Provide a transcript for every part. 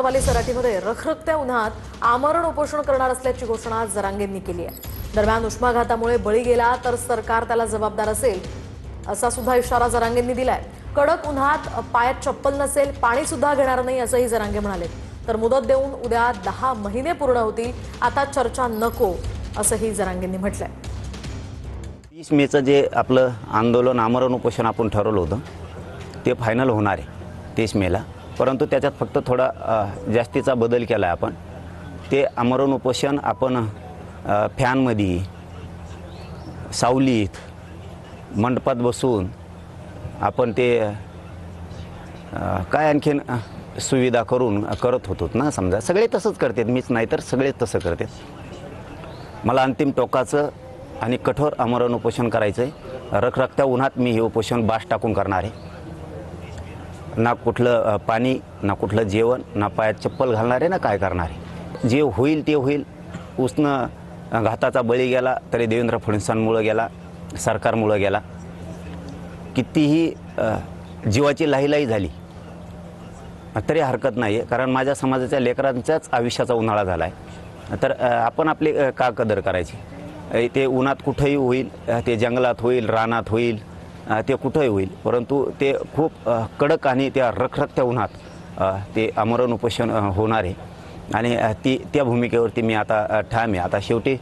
वाली सराटीमध्ये रखरखत्या उन्हात आमरण उपोषण करणार असल्याची घोषणा जरांगेंनी केली आहे। दरम्यान उष्माघातामुळे बळी गेला तर सरकार त्याला जबाबदार असेल असा सुद्धा इशारा जरांगेंनी दिलाय। कडक उन्हात पायात चप्पल नसेल, पाणी सुद्धा घेणार नाही असंही जरांगे म्हणाले। तर मुदत देऊन उद्या 10 महिने पूर्ण होतील, आता चर्चा नको असंही जरांगेंनी म्हटलंय। 20 मेचं जे आपलं आंदोलन आमरण उपोषण आपण ठरवलं होतं ते फायनल होणार आहे 30 मेला, परंतु त्याच्यात फक्त थोडा जास्तीचा बदल केला आहे आपण। ते आमरण उपोषण आपण फॅनमध्ये, सावलीत, मंडपात बसून आपण ते काय आणखीन सुविधा करून करत होतो ना। समजा सगळे तसंच करतात, मीच नाही तर सगळेच तसं करतात। मला अंतिम टोकाचं आणि कठोर आमरण उपोषण करायचं आहे। रखरखत्या उन्हात मी हे उपोषण बास टाकून करणार आहे। ना कुठलं पाणी, ना कुठलं जेवण, ना पायात चप्पल घालणार आहे, ना काय करणार आहे। जे होईल ते होईल। उष्ण घाताचा बळी गेला तरी देवेंद्र फडणवीसांमुळं गेला, सरकारमुळं गेला। कितीही जीवाची लाहीलाही झाली तरी हरकत नाही आहे, कारण माझ्या समाजाच्या लेकरांच्याच आयुष्याचा उन्हाळा झाला आहे। तर आपण आपली का कदर करायची। ते उन्हात कुठंही होईल, ते जंगलात होईल, रानात होईल, ते कुठंही होईल, परंतु ते खूप कडक आणि त्या रखरखत्या उन्हात ते आमरण उपोषण होणार आहे। आणि त्या भूमिकेवरती मी आता ठाम आहे। आता शेवटी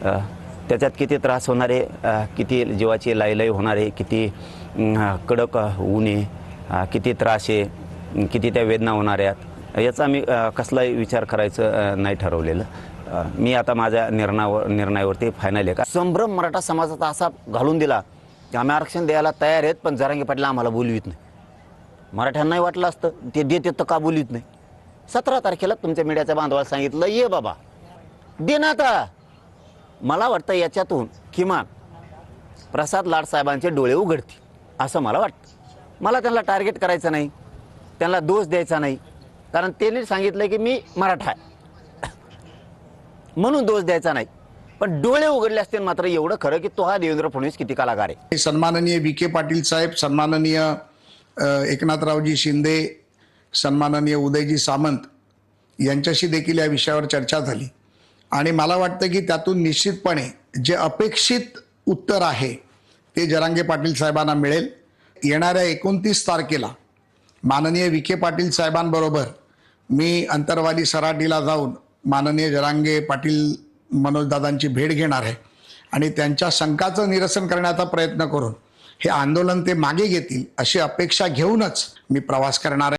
त्याच्यात किती त्रास होणार आहे, किती जीवाची लाहीलाही होणार आहे, किती कडक ऊन आहे, किती त्रास आहे, किती त्या वेदना होणार आहेत, याचा मी कसलाही विचार करायचं नाही ठरवलेलं। मी आता माझ्या निर्णयावरती फायनल आहे। का संभ्रम मराठा समाजाचा असा घालून दिला की आम्ही आरक्षण द्यायला तयार आहेत, पण जरांगे पाटील आम्हाला बोलवित नाही। मराठ्यांनाही वाटलं असतं ते देते तर का बोलवित नाही। 17 तारखेला तुमच्या मीडियाच्या बांधवाला सांगितलं, ये बाबा दे ना। आता मला वाटतं याच्यातून किमान प्रसाद लाड साहेबांचे डोळे उघडतील असं मला वाटतं। मला त्यांना टार्गेट करायचं नाही, त्यांना दोष द्यायचा नाही, कारण त्यांनी सांगितलं की मी मराठा आहे म्हणून दोष द्यायचा नाही। पण डोळे उघडले असतील मात्र एवढं खरं की तो हा देवेंद्र फडणवीस किती कलाकार आहे। सन्माननीय विखे पाटील साहेब, सन्माननीय एकनाथरावजी शिंदे, सन्माननीय उदयजी सामंत यांच्याशी देखील या विषयावर चर्चा झाली आणि मला वाटतं की त्यातून निश्चितपणे जे अपेक्षित उत्तर आहे ते जरांगे पाटील साहेबांना मिळेल। येणाऱ्या 29 तारखेला माननीय विखे पाटील साहेबांबरोबर मी अंतरवाली सराटीला जाऊन माननीय जरांगे पाटील मनोजदादांची भेट घेणार आहे आणि त्यांच्या शंकाचं निरसन करण्याचा प्रयत्न करून हे आंदोलन ते मागे घेतील अशी अपेक्षा घेऊनच मी प्रवास करणार आहे।